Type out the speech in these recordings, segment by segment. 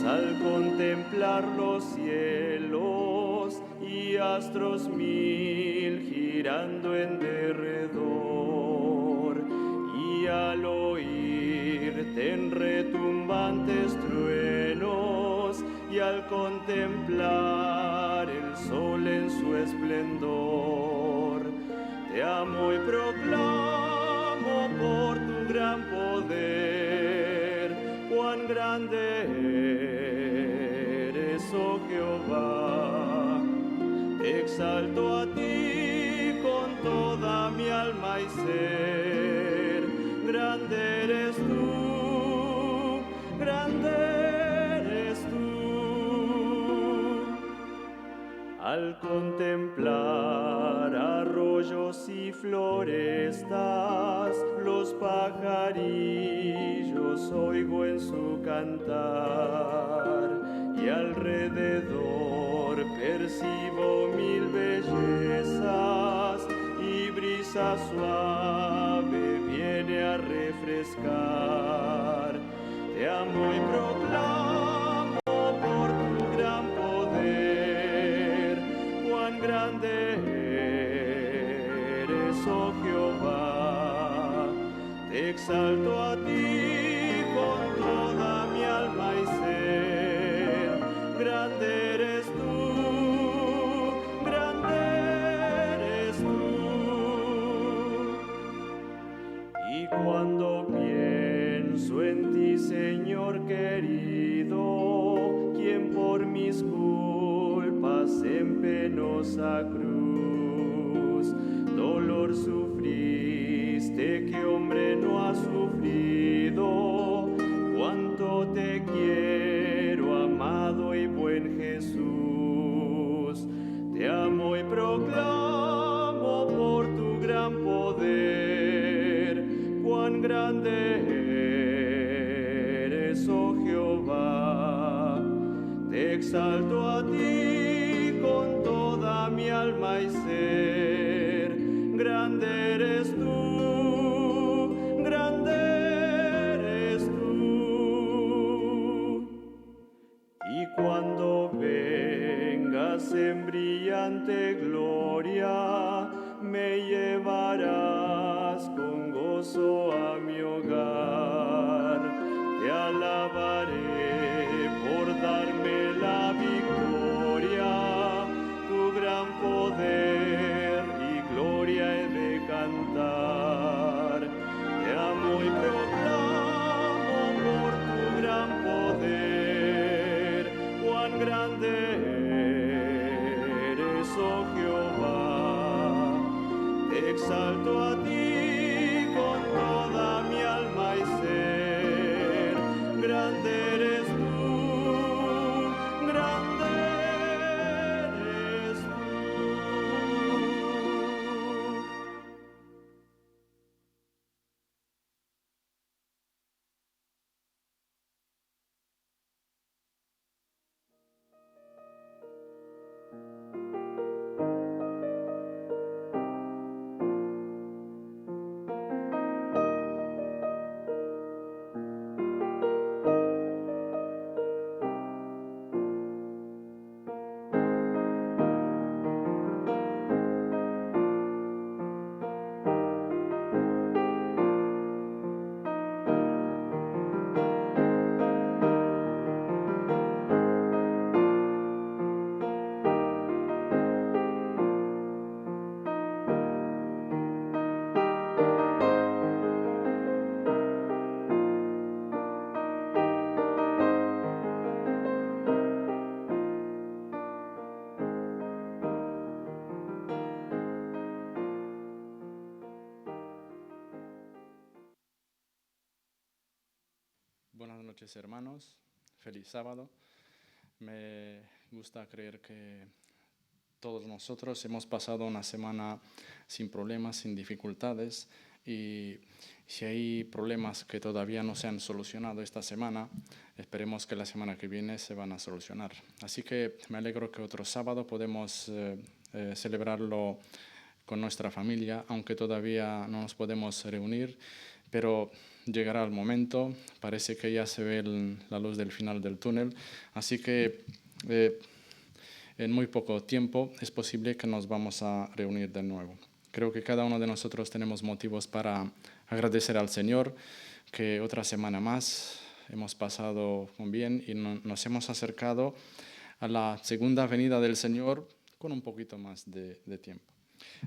al contemplar los cielos y astros mil girando en derredor, y al oírte en retumbantes truenos y al contemplar el sol en su esplendor, te amo y proclamo por tu gran poder, cuán grande eres, oh Jehová. Te exalto a ti con toda mi alma y ser, grande eres tú, grande eres tú. Al contemplar arroyos y florestas, los pajarillos oigo en su cantar, y alrededor percibo mil bellezas, y brisa suave viene a refrescar. Te amo y proclamo por tu gran poder, cuán grande eres, oh Jehová. Te exalto a ti con toda mi alma y ser, grande eres tú, grande eres tú. Y cuando pienso en ti, Señor querido, quien por mis culpas en penosa cruz dolor sufriste que hombre no ha sufrido, cuánto te quiero, amado y buen Jesús. Te amo y proclamo por tu gran poder, cuán grande eres, oh Jehová. Te exalto a ti con toda mi alma y ser, grande eres tú, grande eres tú. Y cuando vengas en brillante gloria, me llevarás con gozo a mi hogar. Te alabaré por darme la victoria, tu gran poder y gloria he de cantar. Te amo y proclamo por tu gran poder, cuán grande eres, oh Jehová. Te exalto a ti con toda mi alma y ser, grande eres tú, grande eres tú. Buenas noches, hermanos. Feliz sábado. Me gusta creer que todos nosotros hemos pasado una semana sin problemas, sin dificultades, y si hay problemas que todavía no se han solucionado esta semana, esperemos que la semana que viene se van a solucionar. Así que me alegro que otro sábado podemos celebrarlo con nuestra familia, aunque todavía no nos podemos reunir, pero llegará el momento, parece que ya se ve la luz del final del túnel, así que en muy poco tiempo es posible que nos vamos a reunir de nuevo. Creo que cada uno de nosotros tenemos motivos para agradecer al Señor, que otra semana más hemos pasado con bien y nos hemos acercado a la segunda venida del Señor con un poquito más de tiempo.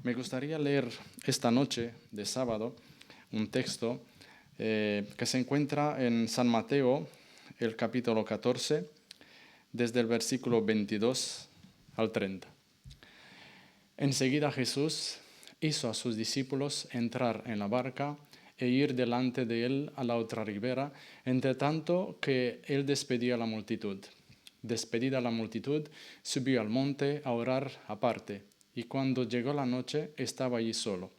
Me gustaría leer esta noche de sábado un texto que se encuentra en San Mateo, el capítulo 14, desde el versículo 22 al 30. Enseguida Jesús hizo a sus discípulos entrar en la barca e ir delante de él a la otra ribera, entre tanto que él despedía a la multitud. Despedida la multitud, subió al monte a orar aparte, y cuando llegó la noche estaba allí solo.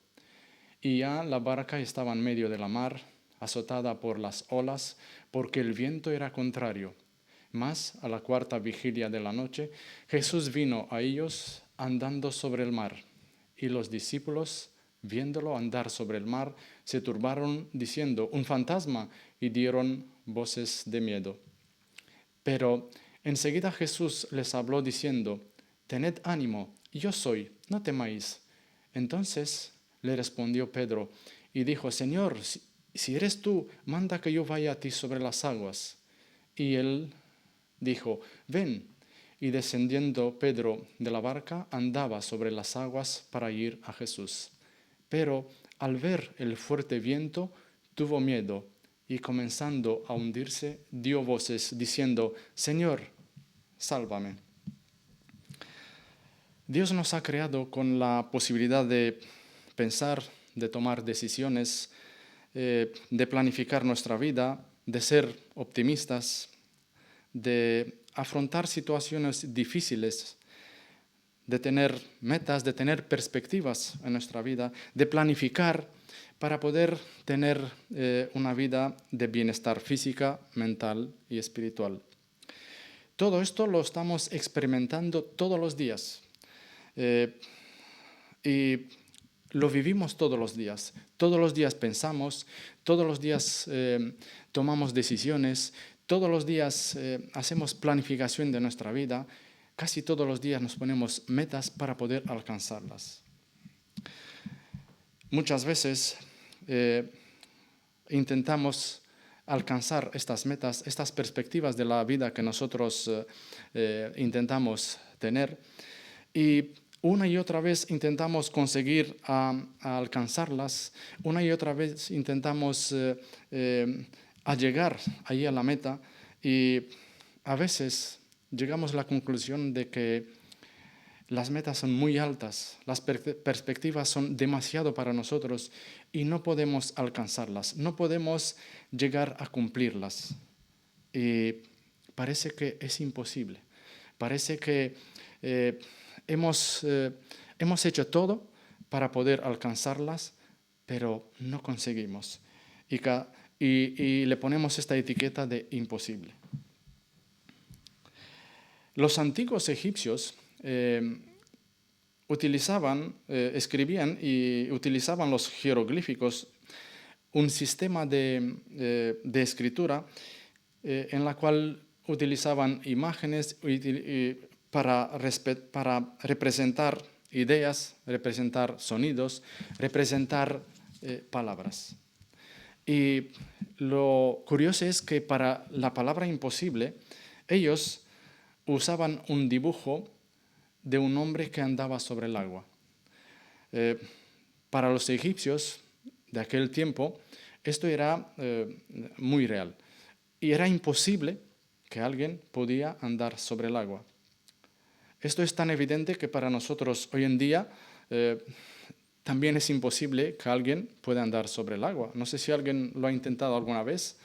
Y ya la barca estaba en medio de la mar, azotada por las olas, porque el viento era contrario. Mas a la cuarta vigilia de la noche, Jesús vino a ellos andando sobre el mar, y los discípulos, viéndolo andar sobre el mar, se turbaron diciendo, «¡Un fantasma!», y dieron voces de miedo. Pero enseguida Jesús les habló diciendo, «Tened ánimo, yo soy, no temáis». Entonces le respondió Pedro y dijo, «Señor, si eres tú, manda que yo vaya a ti sobre las aguas». Y él dijo, «Ven». Y descendiendo Pedro de la barca, andaba sobre las aguas para ir a Jesús. Pero al ver el fuerte viento, tuvo miedo y comenzando a hundirse, dio voces diciendo, «Señor, sálvame». Dios nos ha creado con la posibilidad de pensar, de tomar decisiones, de planificar nuestra vida, de ser optimistas, de afrontar situaciones difíciles, de tener metas, de tener perspectivas en nuestra vida, de planificar para poder tener una vida de bienestar física, mental y espiritual. Todo esto lo estamos experimentando todos los días y lo vivimos todos los días. Todos los días pensamos, todos los días tomamos decisiones, todos los días hacemos planificación de nuestra vida, casi todos los días nos ponemos metas para poder alcanzarlas. Muchas veces intentamos alcanzar estas metas, estas perspectivas de la vida que nosotros intentamos tener y una y otra vez intentamos conseguir a alcanzarlas, una y otra vez intentamos a llegar allí a la meta y a veces llegamos a la conclusión de que las metas son muy altas, las perspectivas son demasiado para nosotros y no podemos alcanzarlas, no podemos llegar a cumplirlas. Y parece que es imposible, parece que hemos hecho todo para poder alcanzarlas, pero no conseguimos. Y le ponemos esta etiqueta de imposible. Los antiguos egipcios escribían y utilizaban los jeroglíficos, un sistema de escritura en la cual utilizaban imágenes para representar ideas, representar sonidos, representar palabras. Y lo curioso es que para la palabra imposible, ellos usaban un dibujo de un hombre que andaba sobre el agua. Para los egipcios de aquel tiempo, esto era muy real. Y era imposible que alguien podía andar sobre el agua. Esto es tan evidente que para nosotros hoy en día también es imposible que alguien pueda andar sobre el agua. No sé si alguien lo ha intentado alguna vez,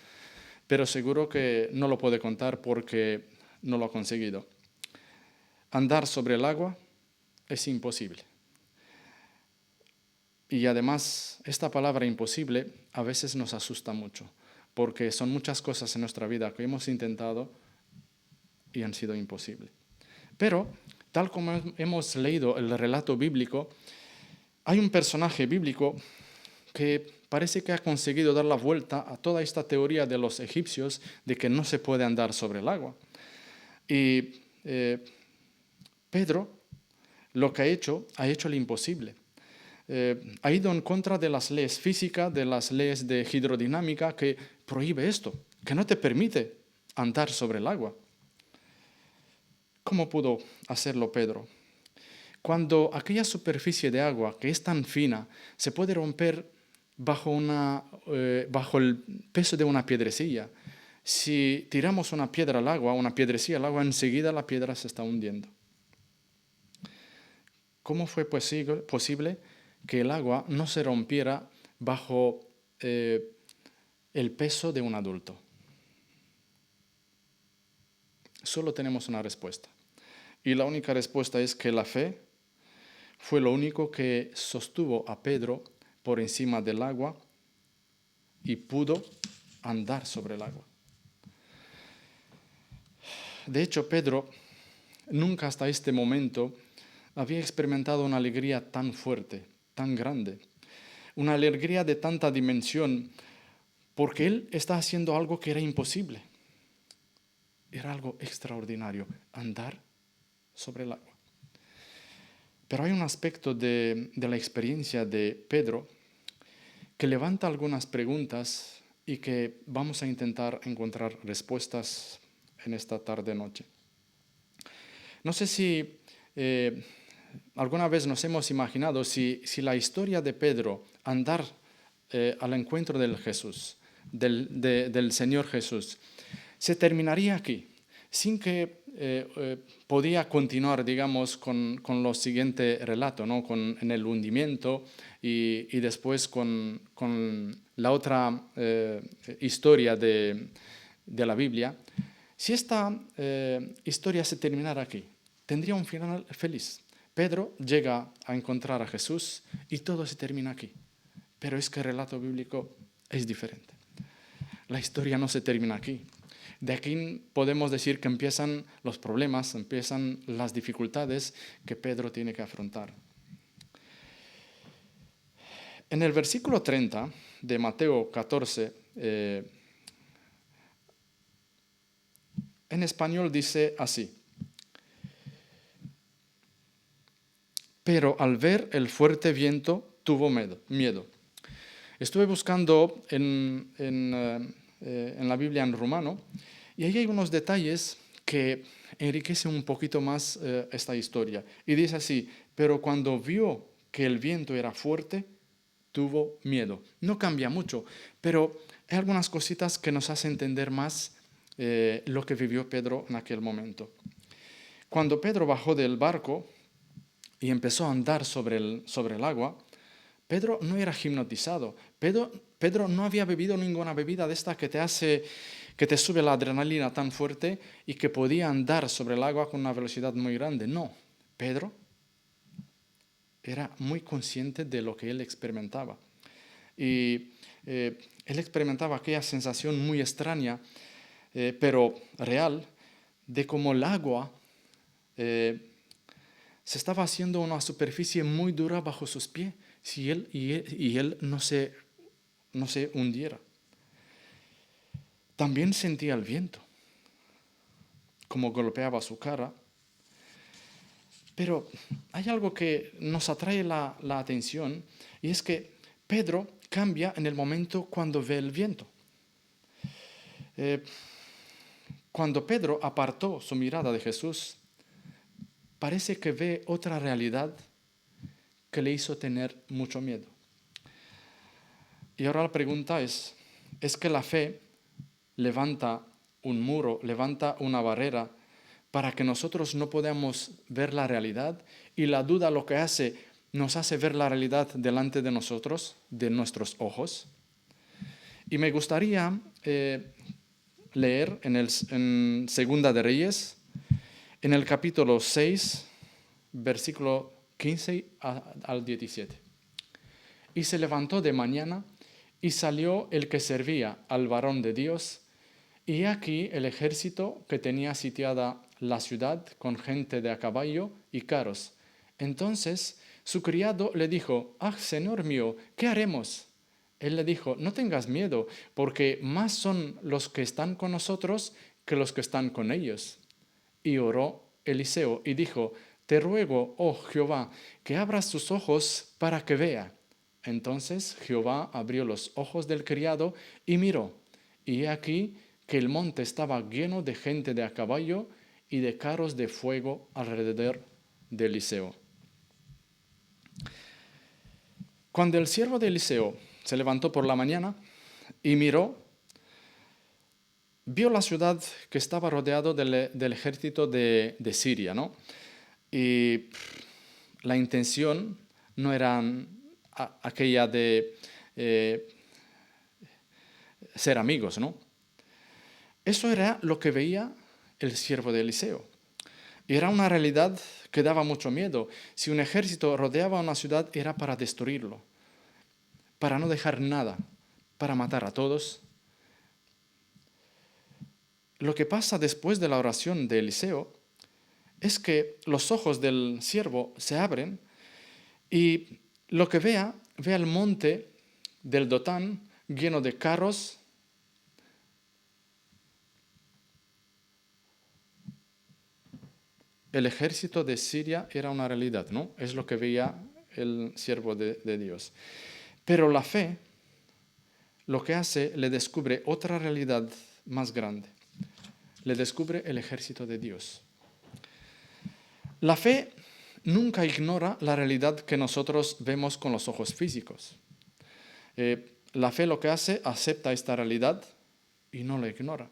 pero seguro que no lo puede contar porque no lo ha conseguido. Andar sobre el agua es imposible. Y además, esta palabra imposible a veces nos asusta mucho, porque son muchas cosas en nuestra vida que hemos intentado y han sido imposibles. Pero, tal como hemos leído el relato bíblico, hay un personaje bíblico que parece que ha conseguido dar la vuelta a toda esta teoría de los egipcios de que no se puede andar sobre el agua. Y Pedro lo que ha hecho lo imposible. Ha ido en contra de las leyes físicas, de las leyes de hidrodinámica que prohíbe esto, que no te permite andar sobre el agua. ¿Cómo pudo hacerlo Pedro? Cuando aquella superficie de agua que es tan fina se puede romper bajo el peso de una piedrecilla, si tiramos una piedra al agua, una piedrecilla al agua, enseguida la piedra se está hundiendo. ¿Cómo fue posible que el agua no se rompiera bajo el peso de un adulto? Solo tenemos una respuesta. Y la única respuesta es que la fe fue lo único que sostuvo a Pedro por encima del agua y pudo andar sobre el agua. De hecho, Pedro nunca hasta este momento había experimentado una alegría tan fuerte, tan grande, una alegría de tanta dimensión, porque él está haciendo algo que era imposible. Era algo extraordinario, andar sobre el agua. Pero hay un aspecto de la experiencia de Pedro que levanta algunas preguntas y que vamos a intentar encontrar respuestas en esta tarde-noche. No sé si alguna vez nos hemos imaginado si la historia de Pedro, andar al encuentro del Señor Jesús, se terminaría aquí, sin que podía continuar, digamos, con lo siguiente relato, ¿no? En el hundimiento y después con la otra historia de la Biblia. Si esta historia se terminara aquí, tendría un final feliz. Pedro llega a encontrar a Jesús y todo se termina aquí. Pero es que el relato bíblico es diferente. La historia no se termina aquí. De aquí podemos decir que empiezan los problemas, empiezan las dificultades que Pedro tiene que afrontar. En el versículo 30 de Mateo 14, en español dice así: pero al ver el fuerte viento tuvo miedo. Estuve buscando en la Biblia en rumano y ahí hay unos detalles que enriquecen un poquito más esta historia. Y dice así: pero cuando vio que el viento era fuerte, tuvo miedo. No cambia mucho, pero hay algunas cositas que nos hacen entender más lo que vivió Pedro en aquel momento. Cuando Pedro bajó del barco y empezó a andar sobre el agua, Pedro no era hipnotizado. Pedro no había bebido ninguna bebida de esta que te sube la adrenalina tan fuerte y que podía andar sobre el agua con una velocidad muy grande. No, Pedro era muy consciente de lo que él experimentaba. Y él experimentaba aquella sensación muy extraña, pero real, de cómo el agua se estaba haciendo una superficie muy dura bajo sus pies si él no se hundiera. También sentía el viento, como golpeaba su cara. Pero hay algo que nos atrae la atención, y es que Pedro cambia en el momento cuando ve el viento. Cuando Pedro apartó su mirada de Jesús, parece que ve otra realidad que le hizo tener mucho miedo. Y ahora la pregunta es que la fe levanta un muro, levanta una barrera para que nosotros no podamos ver la realidad? Y la duda lo que hace, nos hace ver la realidad delante de nosotros, de nuestros ojos. Y me gustaría leer en Segunda de Reyes, en el capítulo 6, versículo 15 al 17. Y se levantó de mañana y salió el que servía al varón de Dios, y aquí el ejército que tenía sitiada la ciudad con gente de a caballo y carros. Entonces su criado le dijo: «Ah, señor mío, ¿qué haremos?» Él le dijo, no tengas miedo, porque más son los que están con nosotros que los que están con ellos. Y oró Eliseo y dijo, te ruego, oh Jehová, que abras tus ojos para que vea. Entonces Jehová abrió los ojos del criado y miró, y he aquí que el monte estaba lleno de gente de a caballo y de carros de fuego alrededor de Eliseo. Cuando el siervo de Eliseo se levantó por la mañana y miró, vio la ciudad que estaba rodeado del ejército de Siria, ¿no? Y la intención no era aquella de ser amigos, ¿no? Eso era lo que veía el siervo de Eliseo. Y era una realidad que daba mucho miedo. Si un ejército rodeaba una ciudad era para destruirlo, para no dejar nada, para matar a todos. Lo que pasa después de la oración de Eliseo es que los ojos del siervo se abren y lo que ve el monte del Dotán lleno de carros, el ejército de Siria era una realidad, ¿no? Es lo que veía el siervo de Dios. Pero la fe, lo que hace, le descubre otra realidad más grande. Le descubre el ejército de Dios. La fe nunca ignora la realidad que nosotros vemos con los ojos físicos. La fe lo que hace, acepta esta realidad y no la ignora.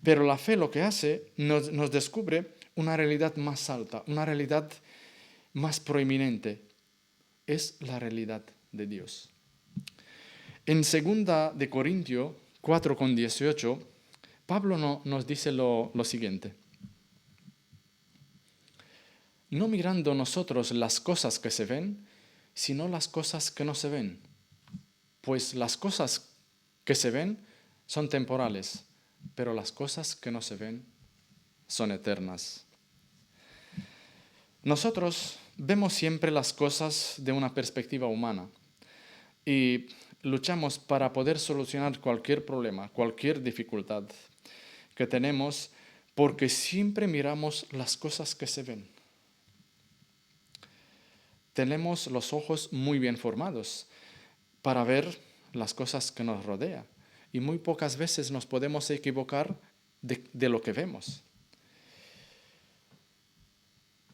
Pero la fe lo que hace, nos descubre una realidad más alta, una realidad más proeminente. Es la realidad de Dios. En 2 de Corintios 4:18, Pablo nos dice lo siguiente. No mirando nosotros las cosas que se ven, sino las cosas que no se ven. Pues las cosas que se ven son temporales, pero las cosas que no se ven son eternas. Nosotros vemos siempre las cosas de una perspectiva humana y luchamos para poder solucionar cualquier problema, cualquier dificultad que tenemos, porque siempre miramos las cosas que se ven. Tenemos los ojos muy bien formados para ver las cosas que nos rodean y muy pocas veces nos podemos equivocar de lo que vemos.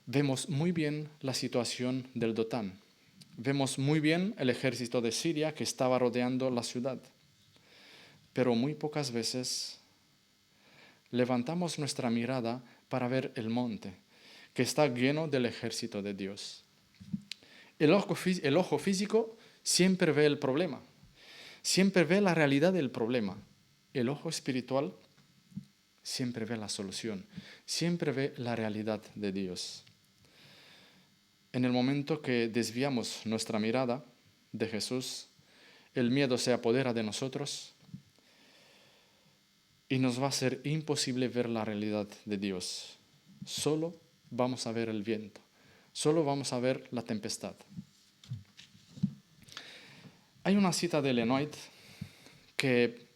Vemos muy bien la situación del Dotán. Vemos muy bien el ejército de Siria que estaba rodeando la ciudad. Pero muy pocas veces levantamos nuestra mirada para ver el monte, que está lleno del ejército de Dios. El ojo físico siempre ve el problema, siempre ve la realidad del problema. El ojo espiritual siempre ve la solución, siempre ve la realidad de Dios. En el momento que desviamos nuestra mirada de Jesús, el miedo se apodera de nosotros y nos va a ser imposible ver la realidad de Dios. Solo vamos a ver el viento, solo vamos a ver la tempestad. Hay una cita de Ellen White que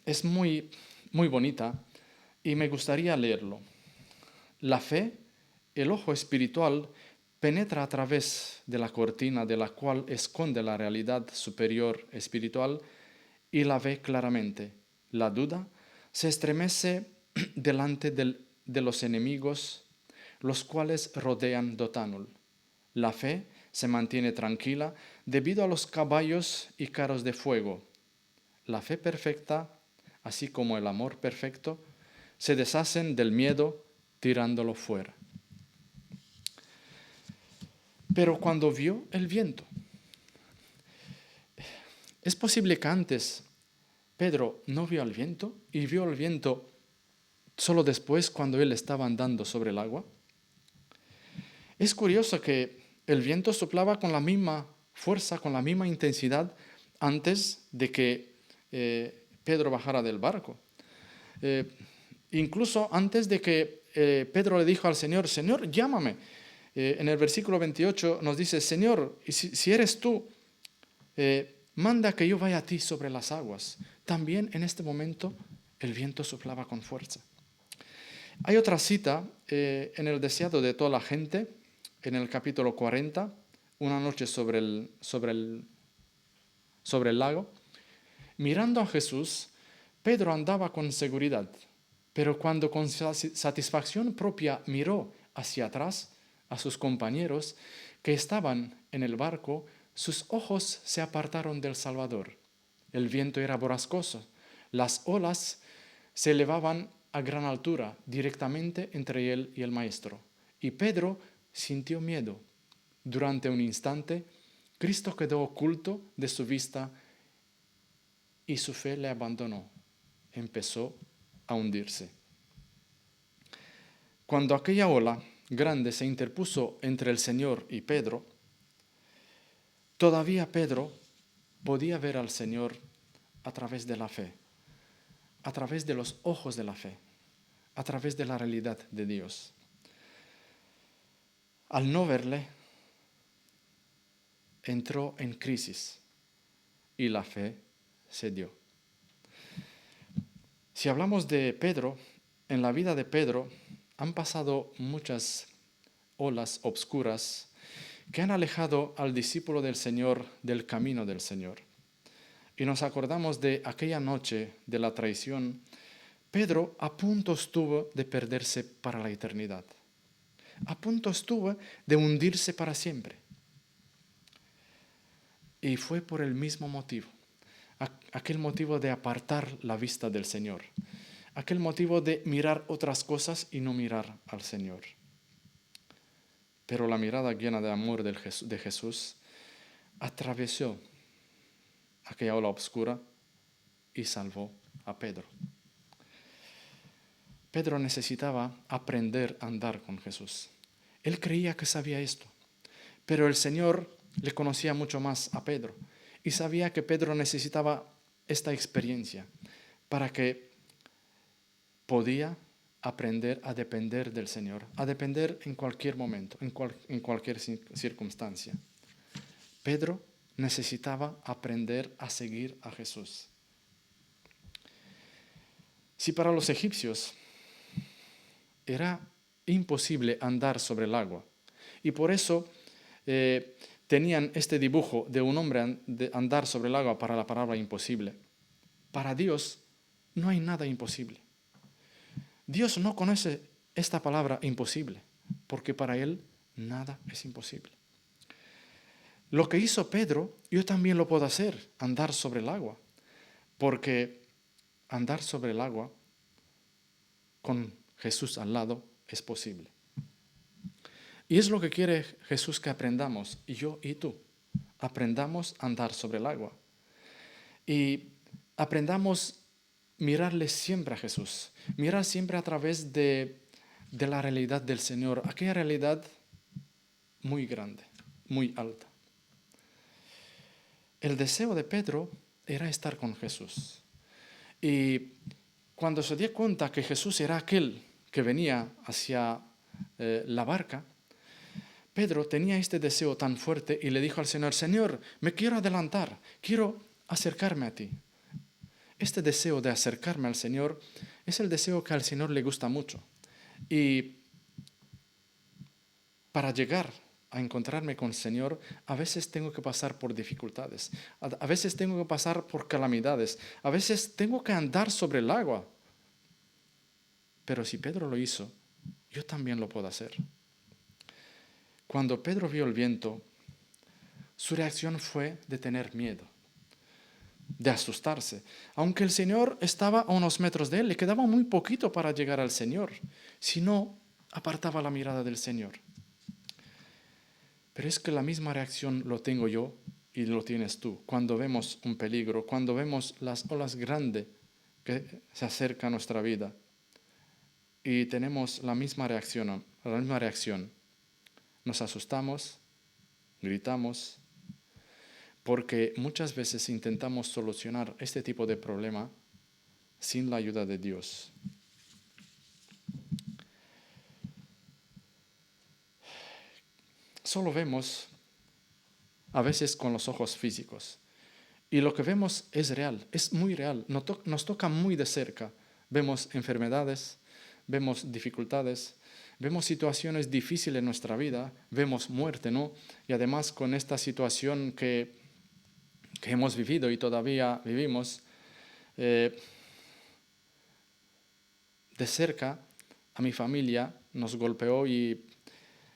es muy, muy bonita y me gustaría leerlo. La fe, el ojo espiritual, penetra a través de la cortina de la cual esconde la realidad superior espiritual y la ve claramente. La duda se estremece delante de los enemigos, los cuales rodean Dotánul. La fe se mantiene tranquila debido a los caballos y carros de fuego. La fe perfecta, así como el amor perfecto, se deshacen del miedo tirándolo fuera. Pero cuando vio el viento, es posible que antes Pedro no vio el viento y vio el viento solo después cuando él estaba andando sobre el agua. Es curioso que el viento soplaba con la misma fuerza, con la misma intensidad antes de que Pedro bajara del barco. Incluso antes de que Pedro le dijo al Señor, Señor, llámame. En el versículo 28 nos dice, Señor, si eres tú, manda que yo vaya a ti sobre las aguas. También en este momento el viento soplaba con fuerza. Hay otra cita en el deseado de toda la gente, en el capítulo 40, una noche sobre el lago. Mirando a Jesús, Pedro andaba con seguridad, pero cuando con satisfacción propia miró hacia atrás a sus compañeros que estaban en el barco, sus ojos se apartaron del Salvador. El viento era borrascoso, las olas se elevaban a gran altura directamente entre él y el Maestro, y Pedro sintió miedo. Durante un instante, Cristo quedó oculto de su vista y su fe le abandonó. Empezó a hundirse. Cuando aquella ola grande se interpuso entre el Señor y Pedro, todavía Pedro podía ver al Señor a través de la fe, a través de los ojos de la fe, a través de la realidad de Dios. Al no verle, entró en crisis y la fe cedió. Si hablamos de Pedro, en la vida de Pedro han pasado muchas olas obscuras que han alejado al discípulo del Señor del camino del Señor. Y nos acordamos de aquella noche de la traición. Pedro a punto estuvo de perderse para la eternidad. A punto estuvo de hundirse para siempre. Y fue por el mismo motivo. Aquel motivo de apartar la vista del Señor. Aquel motivo de mirar otras cosas y no mirar al Señor. Pero la mirada llena de amor de Jesús atravesó aquella ola oscura y salvó a Pedro. Pedro necesitaba aprender a andar con Jesús. Él creía que sabía esto, pero el Señor le conocía mucho más a Pedro y sabía que Pedro necesitaba esta experiencia para que podía aprender a depender del Señor, a depender en cualquier momento, en cualquier circunstancia. Pedro necesitaba aprender a seguir a Jesús. Si para los egipcios era imposible andar sobre el agua, y por eso tenían este dibujo de un hombre de andar sobre el agua para la palabra imposible, para Dios no hay nada imposible. Dios no conoce esta palabra imposible, porque para Él nada es imposible. Lo que hizo Pedro, yo también lo puedo hacer, andar sobre el agua, porque andar sobre el agua con Jesús al lado es posible. Y es lo que quiere Jesús que aprendamos, yo y tú. Aprendamos a andar sobre el agua. Y aprendamos mirarle siempre a Jesús, mirar siempre a través de la realidad del Señor, aquella realidad muy grande, muy alta. El deseo de Pedro era estar con Jesús. Y cuando se dio cuenta que Jesús era aquel que venía hacia la barca, Pedro tenía este deseo tan fuerte y le dijo al Señor: Señor, me quiero adelantar, quiero acercarme a ti. Este deseo de acercarme al Señor es el deseo que al Señor le gusta mucho. Y para llegar a encontrarme con el Señor, a veces tengo que pasar por dificultades, a veces tengo que pasar por calamidades, a veces tengo que andar sobre el agua. Pero si Pedro lo hizo, yo también lo puedo hacer. Cuando Pedro vio el viento, su reacción fue de tener miedo, de asustarse. Aunque el Señor estaba a unos metros de él, le quedaba muy poquito para llegar al Señor. Si no, apartaba la mirada del Señor. Pero es que la misma reacción lo tengo yo y lo tienes tú. Cuando vemos un peligro, cuando vemos las olas grandes que se acercan a nuestra vida y tenemos la misma reacción. Nos asustamos, gritamos, porque muchas veces intentamos solucionar este tipo de problema sin la ayuda de Dios. Solo vemos a veces con los ojos físicos. Y lo que vemos es real, es muy real, nos toca muy de cerca. Vemos enfermedades, vemos dificultades, vemos situaciones difíciles en nuestra vida, vemos muerte, ¿no? Y además con esta situación que hemos vivido y todavía vivimos, de cerca a mi familia nos golpeó y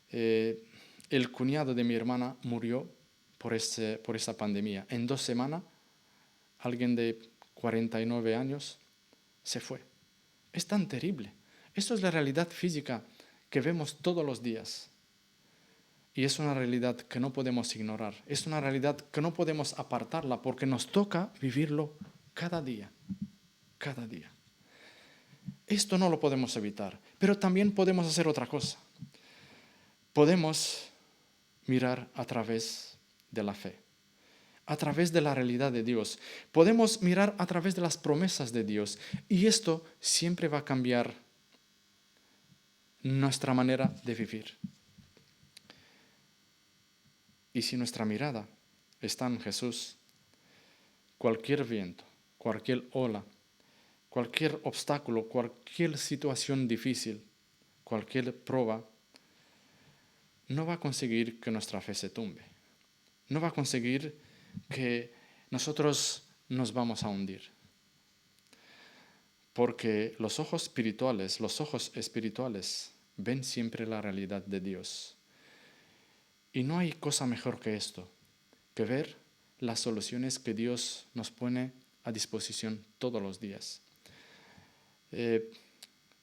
el cuñado de mi hermana murió por esa pandemia. En 2 semanas, alguien de 49 años se fue. Es tan terrible. Esto es la realidad física que vemos todos los días. Y es una realidad que no podemos ignorar. Es una realidad que no podemos apartarla porque nos toca vivirlo cada día. Cada día. Esto no lo podemos evitar. Pero también podemos hacer otra cosa. Podemos mirar a través de la fe, a través de la realidad de Dios. Podemos mirar a través de las promesas de Dios. Y esto siempre va a cambiar nuestra manera de vivir. Y si nuestra mirada está en Jesús, cualquier viento, cualquier ola, cualquier obstáculo, cualquier situación difícil, cualquier prueba, no va a conseguir que nuestra fe se tumbe. No va a conseguir que nosotros nos vamos a hundir. Porque los ojos espirituales ven siempre la realidad de Dios. Y no hay cosa mejor que esto, que ver las soluciones que Dios nos pone a disposición todos los días.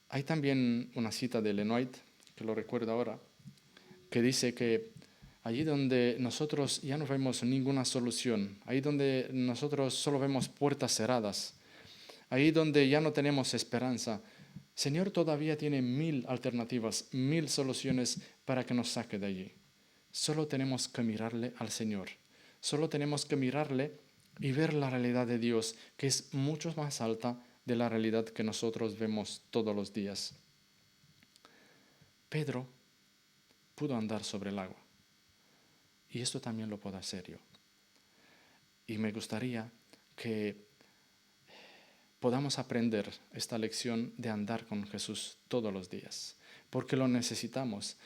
Hay también una cita de Ellen White, que lo recuerdo ahora, que dice que allí donde nosotros ya no vemos ninguna solución, ahí donde nosotros solo vemos puertas cerradas, ahí donde ya no tenemos esperanza, Señor todavía tiene 1000 alternativas, 1000 soluciones para que nos saque de allí. Solo tenemos que mirarle al Señor. Solo tenemos que mirarle y ver la realidad de Dios, que es mucho más alta de la realidad que nosotros vemos todos los días. Pedro pudo andar sobre el agua. Y esto también lo puedo hacer yo. Y me gustaría que podamos aprender esta lección de andar con Jesús todos los días, porque lo necesitamos.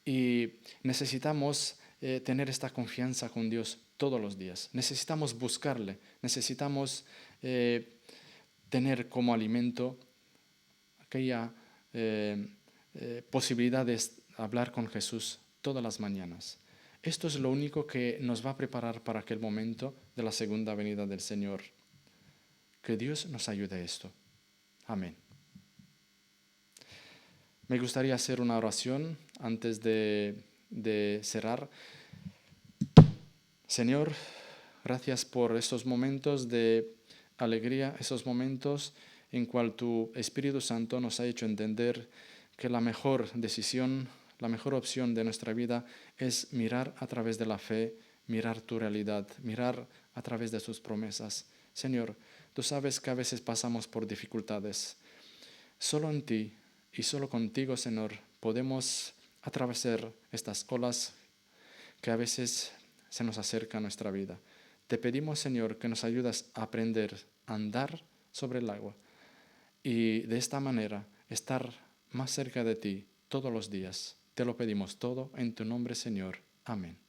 Y necesitamos tener esta confianza con Dios todos los días. Necesitamos buscarle, necesitamos tener como alimento aquella posibilidad de hablar con Jesús todas las mañanas. Esto es lo único que nos va a preparar para aquel momento de la segunda venida del Señor. Que Dios nos ayude a esto. Amén. Me gustaría hacer una oración antes de cerrar. Señor, gracias por estos momentos de alegría, esos momentos en cual tu Espíritu Santo nos ha hecho entender que la mejor decisión, la mejor opción de nuestra vida es mirar a través de la fe, mirar tu realidad, mirar a través de tus promesas. Señor, tú sabes que a veces pasamos por dificultades. Solo en ti y solo contigo, Señor, podemos atravesar estas olas que a veces se nos acercan a nuestra vida. Te pedimos, Señor, que nos ayudes a aprender a andar sobre el agua y de esta manera estar más cerca de ti todos los días. Te lo pedimos todo en tu nombre, Señor. Amén.